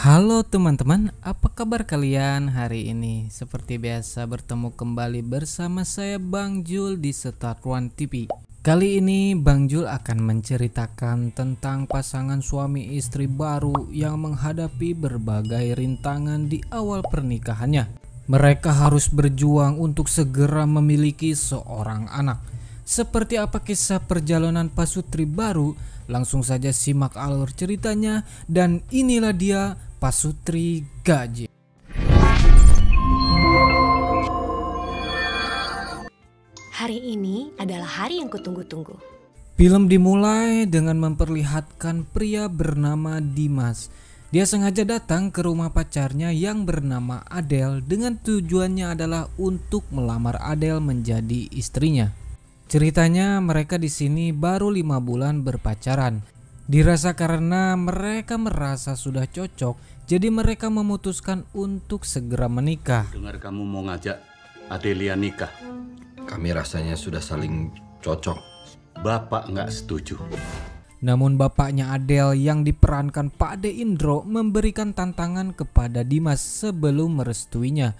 Halo teman-teman, apa kabar kalian hari ini? Seperti biasa bertemu kembali bersama saya Bang Jul di Setaruan TV. Kali ini Bang Jul akan menceritakan tentang pasangan suami istri baru yang menghadapi berbagai rintangan di awal pernikahannya. Mereka harus berjuang untuk segera memiliki seorang anak. Seperti apa kisah perjalanan pasutri baru? Langsung saja simak alur ceritanya, dan inilah dia Pasutri Gaje. Hari ini adalah hari yang kutunggu-tunggu. Film dimulai dengan memperlihatkan pria bernama Dimas. Dia sengaja datang ke rumah pacarnya yang bernama Adele dengan tujuannya adalah untuk melamar Adele menjadi istrinya. Ceritanya mereka di sini baru 5 bulan berpacaran. Dirasa karena mereka merasa sudah cocok, jadi mereka memutuskan untuk segera menikah. Dengar kamu mau ngajak Adelia nikah. Kami rasanya sudah saling cocok. Bapak nggak setuju. Namun bapaknya Adele yang diperankan Pak De Indro memberikan tantangan kepada Dimas sebelum merestuinya.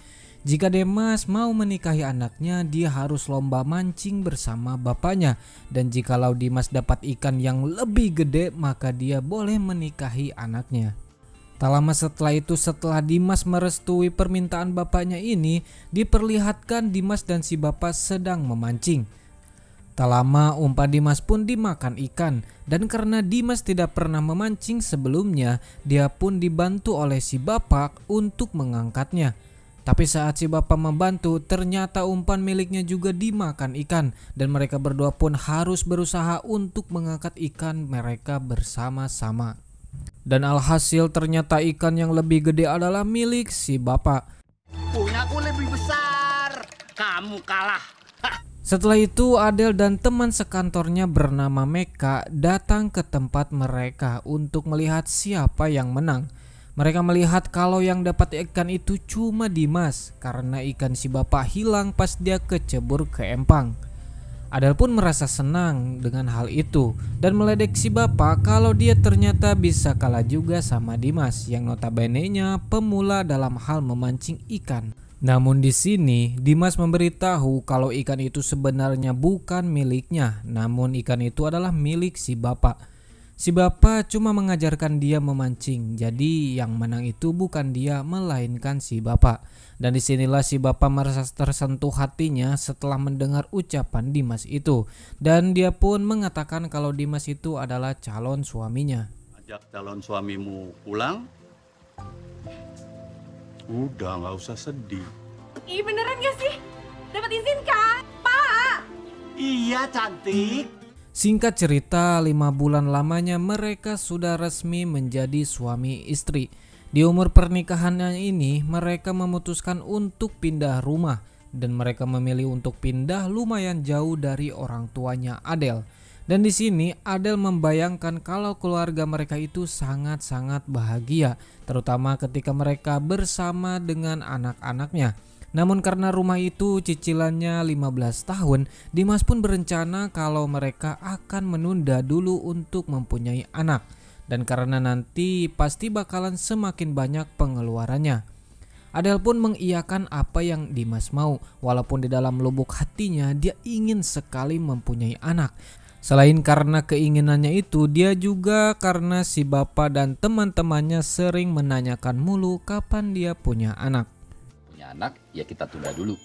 Jika Dimas mau menikahi anaknya, dia harus lomba mancing bersama bapaknya. Dan jikalau Dimas dapat ikan yang lebih gede, maka dia boleh menikahi anaknya. Tak lama setelah itu, setelah Dimas merestui permintaan bapaknya ini, diperlihatkan Dimas dan si bapak sedang memancing. Tak lama umpan Dimas pun dimakan ikan, dan karena Dimas tidak pernah memancing sebelumnya, dia pun dibantu oleh si bapak untuk mengangkatnya. Tapi saat si bapak membantu, ternyata umpan miliknya juga dimakan ikan, dan mereka berdua pun harus berusaha untuk mengangkat ikan mereka bersama-sama. Dan alhasil ternyata ikan yang lebih gede adalah milik si bapak. Punyaku lebih besar, kamu kalah. Setelah itu Adele dan teman sekantornya bernama Meka datang ke tempat mereka untuk melihat siapa yang menang. Mereka melihat kalau yang dapat ikan itu cuma Dimas karena ikan si bapak hilang pas dia kecebur ke empang. Adele pun merasa senang dengan hal itu dan meledek si bapak kalau dia ternyata bisa kalah juga sama Dimas yang notabene-nya pemula dalam hal memancing ikan. Namun di sini Dimas memberitahu kalau ikan itu sebenarnya bukan miliknya, namun ikan itu adalah milik si bapak. Si bapak cuma mengajarkan dia memancing, jadi yang menang itu bukan dia melainkan si bapak. Dan disinilah si bapak merasa tersentuh hatinya setelah mendengar ucapan Dimas itu. Dan dia pun mengatakan kalau Dimas itu adalah calon suaminya. Ajak calon suamimu pulang. Udah, nggak usah sedih. Ih, beneran gak sih? Dapat izin kan? Pak! Iya cantik. Singkat cerita, 5 bulan lamanya mereka sudah resmi menjadi suami istri. Di umur pernikahannya ini, mereka memutuskan untuk pindah rumah. Dan mereka memilih untuk pindah lumayan jauh dari orang tuanya Adele. Dan di sini Adele membayangkan kalau keluarga mereka itu sangat-sangat bahagia. Terutama ketika mereka bersama dengan anak-anaknya. Namun karena rumah itu cicilannya 15 tahun, Dimas pun berencana kalau mereka akan menunda dulu untuk mempunyai anak. Dan karena nanti pasti bakalan semakin banyak pengeluarannya. Adele pun mengiyakan apa yang Dimas mau, walaupun di dalam lubuk hatinya dia ingin sekali mempunyai anak. Selain karena keinginannya itu, dia juga karena si bapak dan teman-temannya sering menanyakan mulu kapan dia punya anak. Anak ya kita tunda dulu.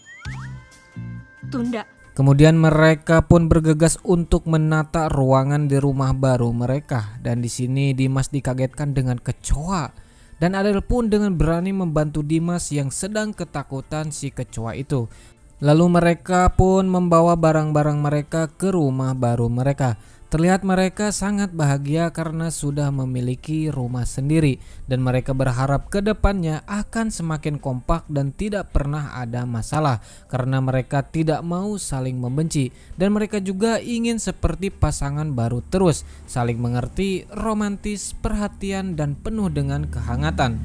Tunda. Kemudian mereka pun bergegas untuk menata ruangan di rumah baru mereka. Dan di sini Dimas dikagetkan dengan kecoa. Dan Adele pun dengan berani membantu Dimas yang sedang ketakutan si kecoa itu. Lalu mereka pun membawa barang-barang mereka ke rumah baru mereka. Terlihat mereka sangat bahagia karena sudah memiliki rumah sendiri. Dan mereka berharap ke depannya akan semakin kompak dan tidak pernah ada masalah. Karena mereka tidak mau saling membenci. Dan mereka juga ingin seperti pasangan baru terus. Saling mengerti, romantis, perhatian, dan penuh dengan kehangatan.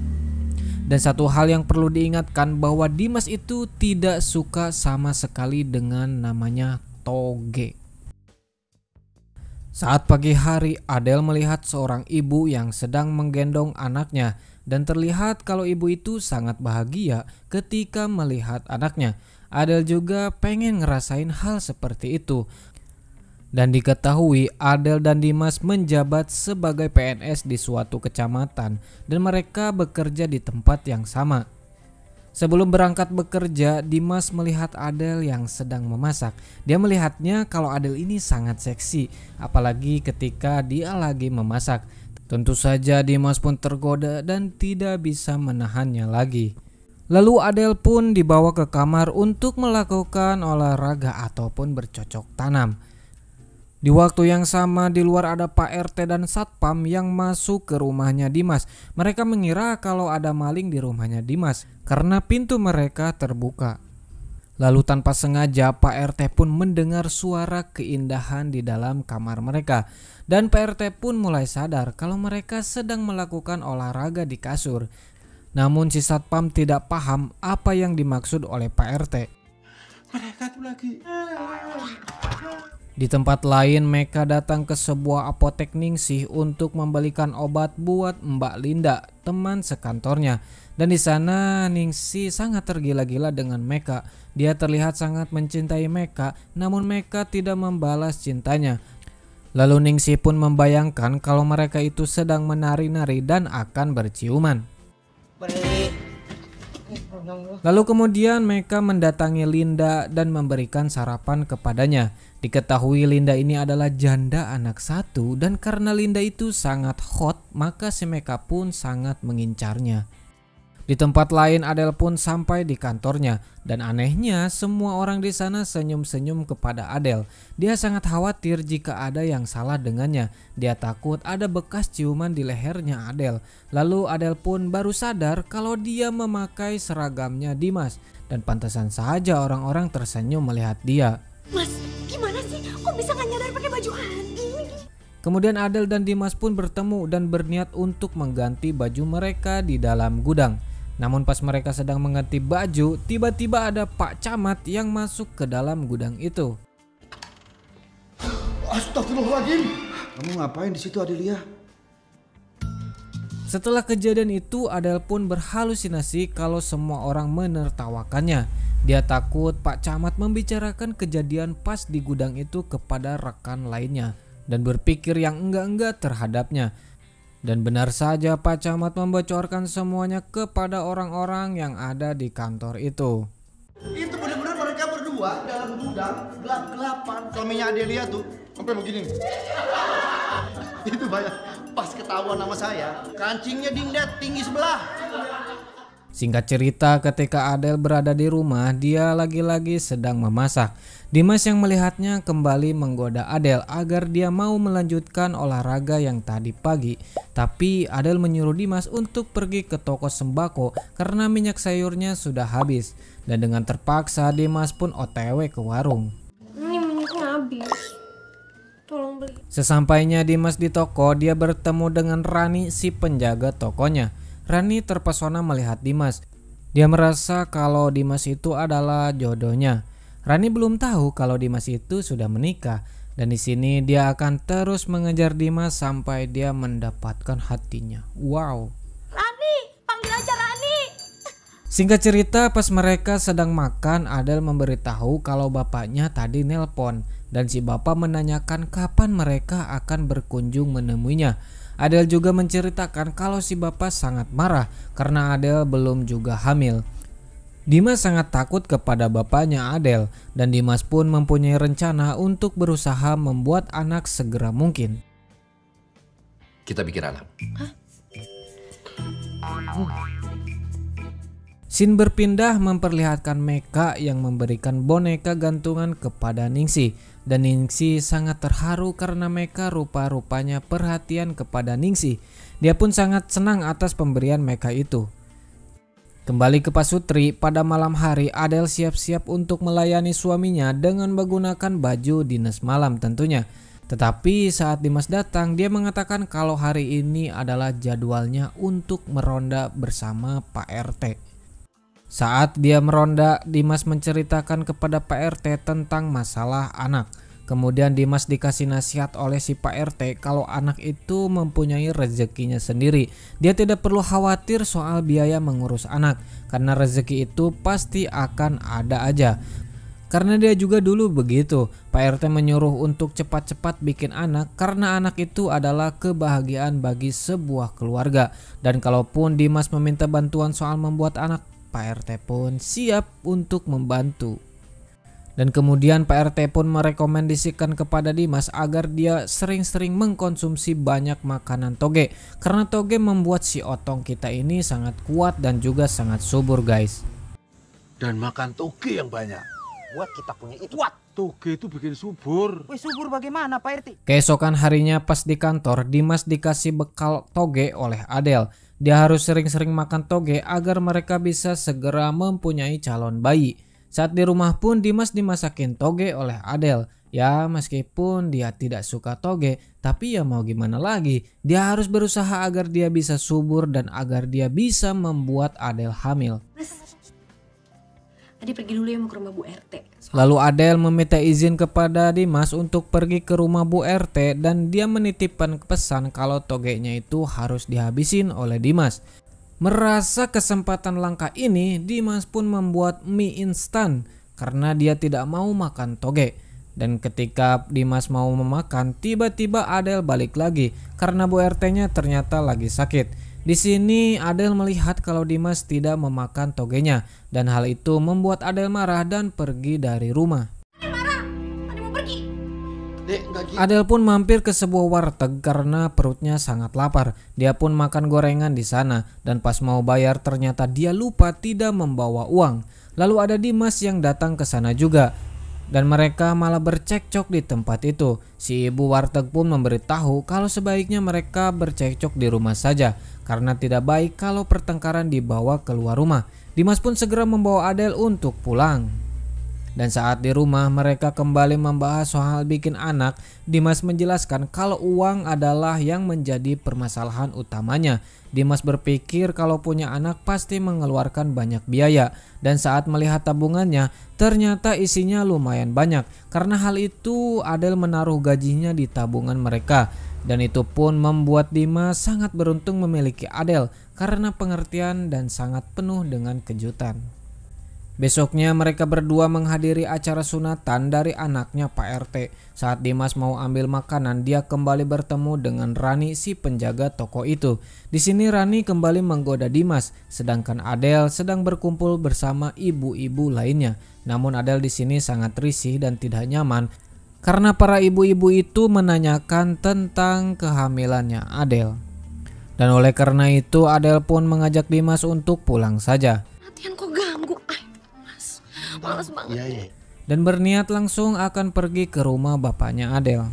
Dan satu hal yang perlu diingatkan bahwa Dimas itu tidak suka sama sekali dengan namanya toge. Saat pagi hari, Adele melihat seorang ibu yang sedang menggendong anaknya. dan terlihat kalau ibu itu sangat bahagia ketika melihat anaknya. Adel juga pengen ngerasain hal seperti itu. Dan diketahui Adel dan Dimas menjabat sebagai PNS di suatu kecamatan dan mereka bekerja di tempat yang sama. Sebelum berangkat bekerja, Dimas melihat Adel yang sedang memasak. Dia melihatnya kalau Adel ini sangat seksi, apalagi ketika dia lagi memasak. Tentu saja Dimas pun tergoda dan tidak bisa menahannya lagi. Lalu Adel pun dibawa ke kamar untuk melakukan olahraga ataupun bercocok tanam. Di waktu yang sama di luar ada Pak RT dan Satpam yang masuk ke rumahnya Dimas. Mereka mengira kalau ada maling di rumahnya Dimas karena pintu mereka terbuka. Lalu tanpa sengaja Pak RT pun mendengar suara keindahan di dalam kamar mereka. Dan Pak RT pun mulai sadar kalau mereka sedang melakukan olahraga di kasur. Namun si Satpam tidak paham apa yang dimaksud oleh Pak RT. Mereka tuh lagi. Di tempat lain, Meka datang ke sebuah apotek Ningsih untuk membelikan obat buat Mbak Linda, teman sekantornya. Dan di sana Ningsih sangat tergila-gila dengan Meka. Dia terlihat sangat mencintai Meka, namun Meka tidak membalas cintanya. Lalu Ningsih pun membayangkan kalau mereka itu sedang menari-nari dan akan berciuman. Lalu kemudian Meka mendatangi Linda dan memberikan sarapan kepadanya. Diketahui Linda ini adalah janda anak satu dan karena Linda itu sangat hot, maka si Meka pun sangat mengincarnya. Di tempat lain Adel pun sampai di kantornya dan anehnya semua orang di sana senyum-senyum kepada Adel. Dia sangat khawatir jika ada yang salah dengannya. Dia takut ada bekas ciuman di lehernya Adel. Lalu Adel pun baru sadar kalau dia memakai seragamnya Dimas dan pantasan saja orang-orang tersenyum melihat dia. Mas, gimana sih? Kok bisa gak nyadar pakai baju anti? Kemudian Adel dan Dimas pun bertemu dan berniat untuk mengganti baju mereka di dalam gudang. Namun pas mereka sedang mengganti baju, tiba-tiba ada Pak Camat yang masuk ke dalam gudang itu. Astagfirullahaladzim. Kamu ngapain di situ, Adelia? Setelah kejadian itu, Adel pun berhalusinasi kalau semua orang menertawakannya. Dia takut Pak Camat membicarakan kejadian pas di gudang itu kepada rekan lainnya dan berpikir yang enggak-enggak terhadapnya. Dan benar saja Pak Camat membocorkan semuanya kepada orang-orang yang ada di kantor itu. Itu benar-benar mereka berdua dalam gudang gelap-gelapan. Suaminya Adelia tuh sampai begini. Itu banyak. Pas ketahuan sama saya, kancingnya dingdat tinggi sebelah. Singkat cerita, ketika Adel berada di rumah, dia lagi-lagi sedang memasak. Dimas yang melihatnya kembali menggoda Adel agar dia mau melanjutkan olahraga yang tadi pagi. Tapi Adel menyuruh Dimas untuk pergi ke toko sembako karena minyak sayurnya sudah habis. Dan dengan terpaksa Dimas pun OTW ke warung. Ini minyaknya habis. Tolong beli. Sesampainya Dimas di toko, dia bertemu dengan Rani, si penjaga tokonya. Rani terpesona melihat Dimas. Dia merasa kalau Dimas itu adalah jodohnya. Rani belum tahu kalau Dimas itu sudah menikah dan di sini dia akan terus mengejar Dimas sampai dia mendapatkan hatinya. Wow. Rani, panggil aja Rani. Singkat cerita, pas mereka sedang makan, Adel memberitahu kalau bapaknya tadi nelpon dan si bapak menanyakan kapan mereka akan berkunjung menemuinya. Adel juga menceritakan kalau si bapak sangat marah karena Adel belum juga hamil. Dimas sangat takut kepada bapaknya Adel dan Dimas pun mempunyai rencana untuk berusaha membuat anak segera mungkin. Kita bikin anak. Scene berpindah memperlihatkan Meka yang memberikan boneka gantungan kepada Ningsih. Dan Ningsih sangat terharu karena Meka rupa-rupanya perhatian kepada Ningsih. Dia pun sangat senang atas pemberian Meka itu. Kembali ke Pasutri, pada malam hari Adel siap-siap untuk melayani suaminya dengan menggunakan baju dinas malam tentunya. Tetapi saat Dimas datang, dia mengatakan kalau hari ini adalah jadwalnya untuk meronda bersama Pak RT. Saat dia meronda, Dimas menceritakan kepada Pak RT tentang masalah anak. Kemudian Dimas dikasih nasihat oleh si Pak RT kalau anak itu mempunyai rezekinya sendiri. Dia tidak perlu khawatir soal biaya mengurus anak, karena rezeki itu pasti akan ada aja. Karena dia juga dulu begitu, Pak RT menyuruh untuk cepat-cepat bikin anak karena anak itu adalah kebahagiaan bagi sebuah keluarga. Dan kalaupun Dimas meminta bantuan soal membuat anak, Pak RT pun siap untuk membantu. Dan kemudian Pak RT pun merekomendasikan kepada Dimas agar dia sering-sering mengkonsumsi banyak makanan toge. Karena toge membuat si otong kita ini sangat kuat dan juga sangat subur guys. Dan makan toge yang banyak. Buat kita punya itu. Kuat. Toge itu bikin subur. Wih, subur bagaimana Pak RT? Keesokan harinya pas di kantor, Dimas dikasih bekal toge oleh Adel. Dia harus sering-sering makan toge agar mereka bisa segera mempunyai calon bayi. Saat di rumah pun Dimas dimasakin toge oleh Adel. Ya meskipun dia tidak suka toge, tapi ya mau gimana lagi. Dia harus berusaha agar dia bisa subur dan agar dia bisa membuat Adel hamil. Tadi pergi dulu ya mau ke rumah Bu RT. Lalu Adel meminta izin kepada Dimas untuk pergi ke rumah Bu RT dan dia menitipkan pesan kalau togenya itu harus dihabisin oleh Dimas. Merasa kesempatan langka ini, Dimas pun membuat mie instan karena dia tidak mau makan toge. Dan ketika Dimas mau memakan, tiba-tiba Adel balik lagi karena Bu RT-nya ternyata lagi sakit. Di sini Adel melihat kalau Dimas tidak memakan togenya dan hal itu membuat Adel marah dan pergi dari rumah. Adel pun mampir ke sebuah warteg karena perutnya sangat lapar. Dia pun makan gorengan di sana dan pas mau bayar ternyata dia lupa tidak membawa uang. Lalu ada Dimas yang datang ke sana juga dan mereka malah bercekcok di tempat itu. Si ibu warteg pun memberitahu kalau sebaiknya mereka bercekcok di rumah saja karena tidak baik kalau pertengkaran dibawa keluar rumah. Dimas pun segera membawa Adel untuk pulang. Dan saat di rumah mereka kembali membahas soal bikin anak, Dimas menjelaskan kalau uang adalah yang menjadi permasalahan utamanya. Dimas berpikir kalau punya anak pasti mengeluarkan banyak biaya. Dan saat melihat tabungannya, ternyata isinya lumayan banyak. Karena hal itu Adel menaruh gajinya di tabungan mereka. Dan itu pun membuat Dimas sangat beruntung memiliki Adel karena pengertian dan sangat penuh dengan kejutan. Besoknya mereka berdua menghadiri acara sunatan dari anaknya Pak RT. Saat Dimas mau ambil makanan, dia kembali bertemu dengan Rani si penjaga toko itu. Di sini Rani kembali menggoda Dimas, sedangkan Adel sedang berkumpul bersama ibu-ibu lainnya. Namun Adel di sini sangat risih dan tidak nyaman karena para ibu-ibu itu menanyakan tentang kehamilannya Adel. Dan oleh karena itu Adel pun mengajak Dimas untuk pulang saja. Latihan kok ganggu? Males banget. Iya. Dan berniat langsung akan pergi ke rumah bapaknya Adel.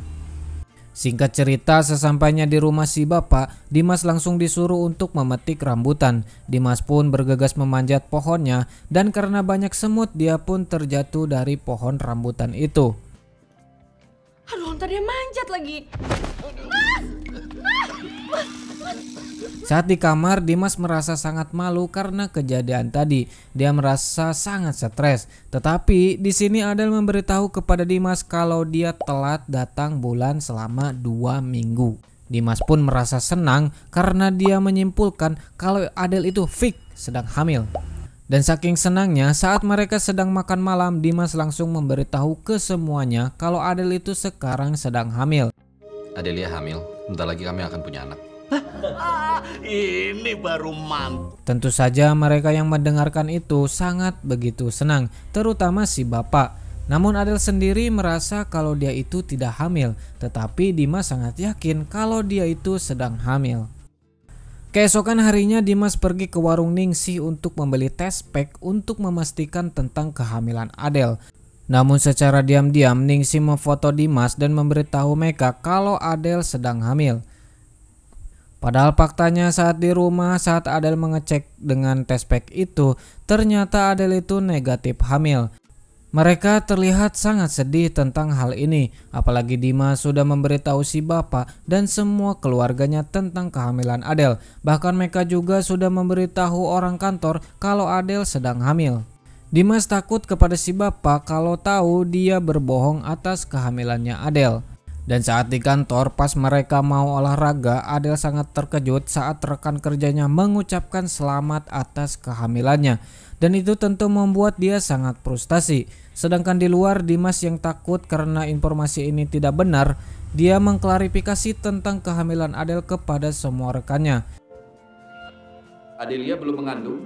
Singkat cerita, sesampainya di rumah si bapak, Dimas langsung disuruh untuk memetik rambutan. Dimas pun bergegas memanjat pohonnya dan karena banyak semut dia pun terjatuh dari pohon rambutan itu. Aduh, ntar dia manjat lagi. Saat di kamar, Dimas merasa sangat malu karena kejadian tadi. Dia merasa sangat stres. Tetapi di sini Adel memberitahu kepada Dimas kalau dia telat datang bulan selama 2 minggu. Dimas pun merasa senang karena dia menyimpulkan kalau Adel itu fix sedang hamil. Dan saking senangnya saat mereka sedang makan malam, Dimas langsung memberitahu ke semuanya kalau Adel itu sekarang sedang hamil. Adelia hamil, bentar lagi kami akan punya anak. Ini baru mantap. Tentu saja mereka yang mendengarkan itu sangat begitu senang, terutama si bapak. Namun Adel sendiri merasa kalau dia itu tidak hamil, tetapi Dimas sangat yakin kalau dia itu sedang hamil. Keesokan harinya Dimas pergi ke warung Ningsih untuk membeli tes pack untuk memastikan tentang kehamilan Adel. Namun secara diam-diam Ningsih memfoto Dimas dan memberitahu Meka kalau Adel sedang hamil. Padahal faktanya saat di rumah saat Adel mengecek dengan tes pack itu, ternyata Adel itu negatif hamil. Mereka terlihat sangat sedih tentang hal ini, apalagi Dimas sudah memberitahu si bapak dan semua keluarganya tentang kehamilan Adel. Bahkan mereka juga sudah memberitahu orang kantor kalau Adel sedang hamil. Dimas takut kepada si bapak kalau tahu dia berbohong atas kehamilannya Adele. Dan saat di kantor pas mereka mau olahraga, Adele sangat terkejut saat rekan kerjanya mengucapkan selamat atas kehamilannya. Dan itu tentu membuat dia sangat frustasi. Sedangkan di luar, Dimas yang takut karena informasi ini tidak benar, dia mengklarifikasi tentang kehamilan Adele kepada semua rekannya. Adelia belum mengandung.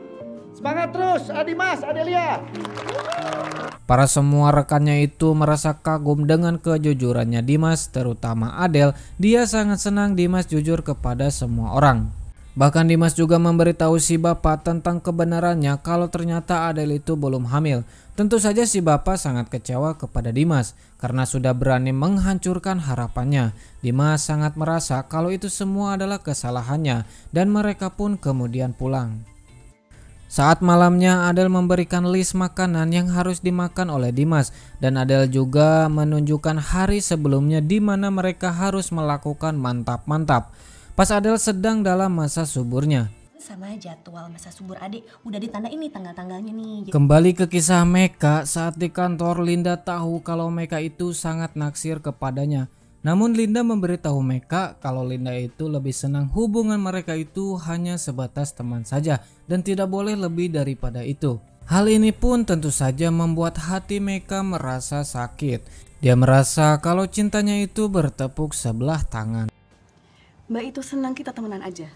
Semangat terus, Dimas, Adelia. Para semua rekannya itu merasa kagum dengan kejujurannya Dimas, terutama Adele. Dia sangat senang Dimas jujur kepada semua orang. Bahkan Dimas juga memberitahu si bapak tentang kebenarannya kalau ternyata Adele itu belum hamil. Tentu saja si bapak sangat kecewa kepada Dimas karena sudah berani menghancurkan harapannya. Dimas sangat merasa kalau itu semua adalah kesalahannya dan mereka pun kemudian pulang. Saat malamnya, Adele memberikan list makanan yang harus dimakan oleh Dimas dan Adele juga menunjukkan hari sebelumnya di mana mereka harus melakukan mantap-mantap. Pas Adele sedang dalam masa suburnya. Sama jadwal masa subur adik udah ditanda ini tanggal-tanggalnya nih. Kembali ke kisah Meka, saat di kantor Linda tahu kalau Meka itu sangat naksir kepadanya. Namun Linda memberitahu Meka kalau Linda itu lebih senang hubungan mereka itu hanya sebatas teman saja dan tidak boleh lebih daripada itu. Hal ini pun tentu saja membuat hati Meka merasa sakit. Dia merasa kalau cintanya itu bertepuk sebelah tangan. Mbak itu senang kita temenan aja.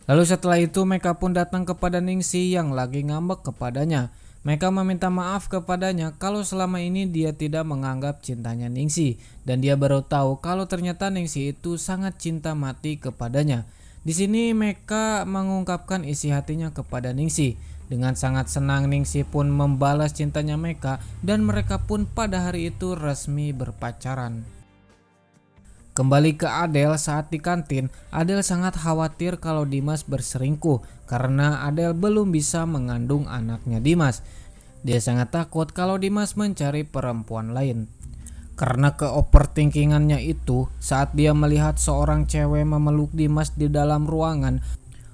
Lalu setelah itu Meka pun datang kepada Ningsih yang lagi ngambek kepadanya. Meka meminta maaf kepadanya kalau selama ini dia tidak menganggap cintanya Ningsih dan dia baru tahu kalau ternyata Ningsih itu sangat cinta mati kepadanya. Di sini Meka mengungkapkan isi hatinya kepada Ningsih. Dengan sangat senang Ningsih pun membalas cintanya Meka dan mereka pun pada hari itu resmi berpacaran. Kembali ke Adele saat di kantin, Adele sangat khawatir kalau Dimas berselingkuh karena Adele belum bisa mengandung anaknya Dimas. Dia sangat takut kalau Dimas mencari perempuan lain. Karena ke-overthinkingannya itu, saat dia melihat seorang cewek memeluk Dimas di dalam ruangan,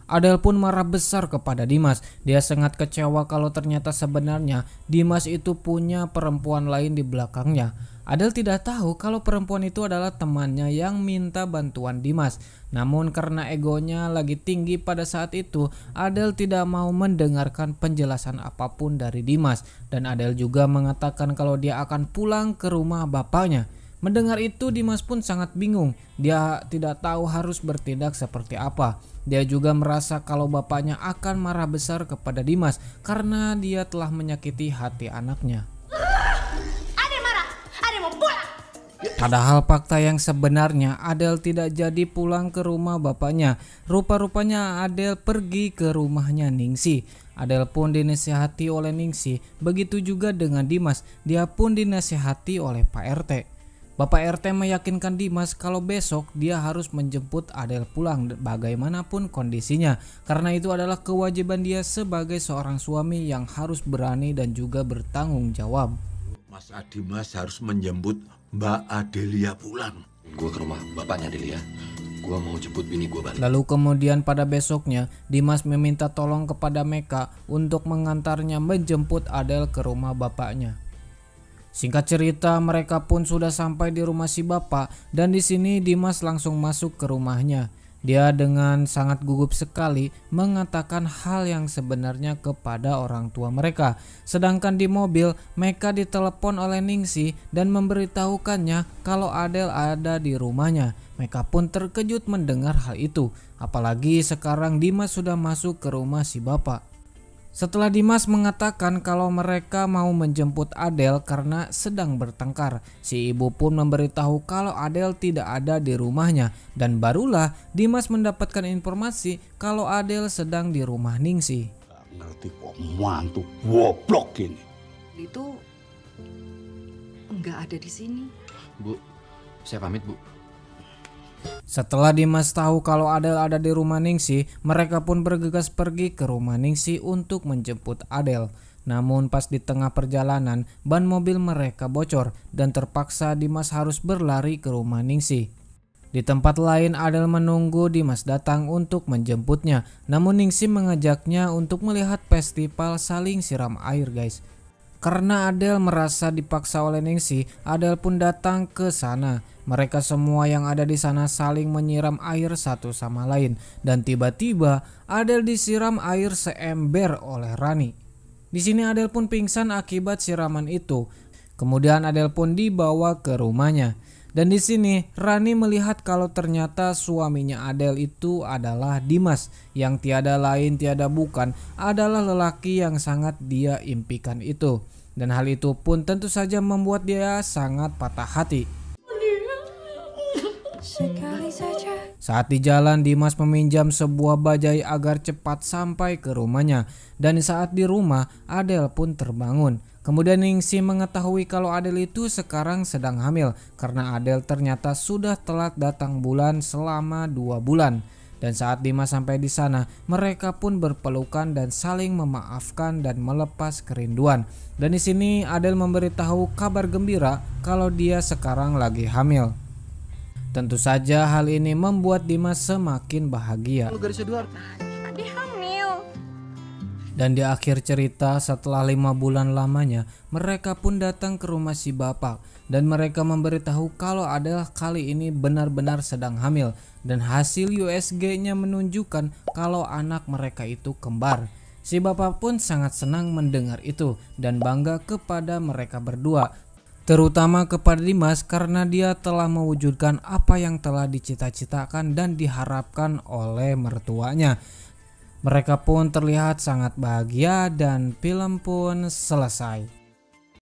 Adele pun marah besar kepada Dimas. Dia sangat kecewa kalau ternyata sebenarnya Dimas itu punya perempuan lain di belakangnya. Adele tidak tahu kalau perempuan itu adalah temannya yang minta bantuan Dimas. Namun karena egonya lagi tinggi pada saat itu, Adele tidak mau mendengarkan penjelasan apapun dari Dimas. Dan Adele juga mengatakan kalau dia akan pulang ke rumah bapaknya. Mendengar itu Dimas pun sangat bingung. Dia tidak tahu harus bertindak seperti apa. Dia juga merasa kalau bapaknya akan marah besar kepada Dimas karena dia telah menyakiti hati anaknya. Padahal fakta yang sebenarnya Adele tidak jadi pulang ke rumah bapaknya. Rupa-rupanya Adele pergi ke rumahnya Ningsih. Adele pun dinasihati oleh Ningsih. Begitu juga dengan Dimas. Dia pun dinasihati oleh Pak RT. Bapak RT meyakinkan Dimas kalau besok dia harus menjemput Adele pulang bagaimanapun kondisinya. Karena itu adalah kewajiban dia sebagai seorang suami yang harus berani dan juga bertanggung jawab. Mas Dimas harus menjemput Mbak Adelia pulang. Gue ke rumah bapaknya Adelia. Gue mau jemput bini gue balik. Lalu kemudian pada besoknya Dimas meminta tolong kepada Meka untuk mengantarnya menjemput Adele ke rumah bapaknya. Singkat cerita mereka pun sudah sampai di rumah si bapak dan di sini Dimas langsung masuk ke rumahnya. Dia dengan sangat gugup sekali mengatakan hal yang sebenarnya kepada orang tua mereka. Sedangkan di mobil Meka ditelepon oleh Ningsih dan memberitahukannya kalau Adele ada di rumahnya. Meka pun terkejut mendengar hal itu. Apalagi sekarang Dimas sudah masuk ke rumah si bapak. Setelah Dimas mengatakan kalau mereka mau menjemput Adele karena sedang bertengkar, si ibu pun memberitahu kalau Adele tidak ada di rumahnya dan barulah Dimas mendapatkan informasi kalau Adele sedang di rumah Ningsih. Gak ngerti kok mantu goblok ini. Itu enggak ada di sini. Bu, saya pamit bu. Setelah Dimas tahu kalau Adele ada di rumah Ningsih, mereka pun bergegas pergi ke rumah Ningsih untuk menjemput Adele. Namun pas di tengah perjalanan, ban mobil mereka bocor dan terpaksa Dimas harus berlari ke rumah Ningsih. Di tempat lain Adele menunggu Dimas datang untuk menjemputnya, namun Ningsih mengajaknya untuk melihat festival saling siram air guys. Karena Adele merasa dipaksa oleh Ningsih, Adele pun datang ke sana. Mereka semua yang ada di sana saling menyiram air satu sama lain, dan tiba-tiba Adele disiram air seember oleh Rani. Di sini Adele pun pingsan akibat siraman itu. Kemudian Adele pun dibawa ke rumahnya. Dan di sini Rani melihat kalau ternyata suaminya Adele itu adalah Dimas, yang tiada lain tiada bukan adalah lelaki yang sangat dia impikan itu. Dan hal itu pun tentu saja membuat dia sangat patah hati. Saat di jalan, Dimas meminjam sebuah bajai agar cepat sampai ke rumahnya. Dan saat di rumah, Adele pun terbangun. Kemudian Ningsih mengetahui kalau Adele itu sekarang sedang hamil, karena Adele ternyata sudah telat datang bulan selama 2 bulan. Dan saat Dimas sampai di sana, mereka pun berpelukan dan saling memaafkan dan melepas kerinduan. Dan di sini Adele memberitahu kabar gembira kalau dia sekarang lagi hamil. Tentu saja hal ini membuat Dimas semakin bahagia. Ade hamil. Dan di akhir cerita, setelah 5 bulan lamanya, mereka pun datang ke rumah si bapak. Dan mereka memberitahu kalau Adele kali ini benar-benar sedang hamil. Dan hasil USG-nya menunjukkan kalau anak mereka itu kembar. Si bapak pun sangat senang mendengar itu dan bangga kepada mereka berdua. Terutama kepada Dimas karena dia telah mewujudkan apa yang telah dicita-citakan dan diharapkan oleh mertuanya. Mereka pun terlihat sangat bahagia dan film pun selesai.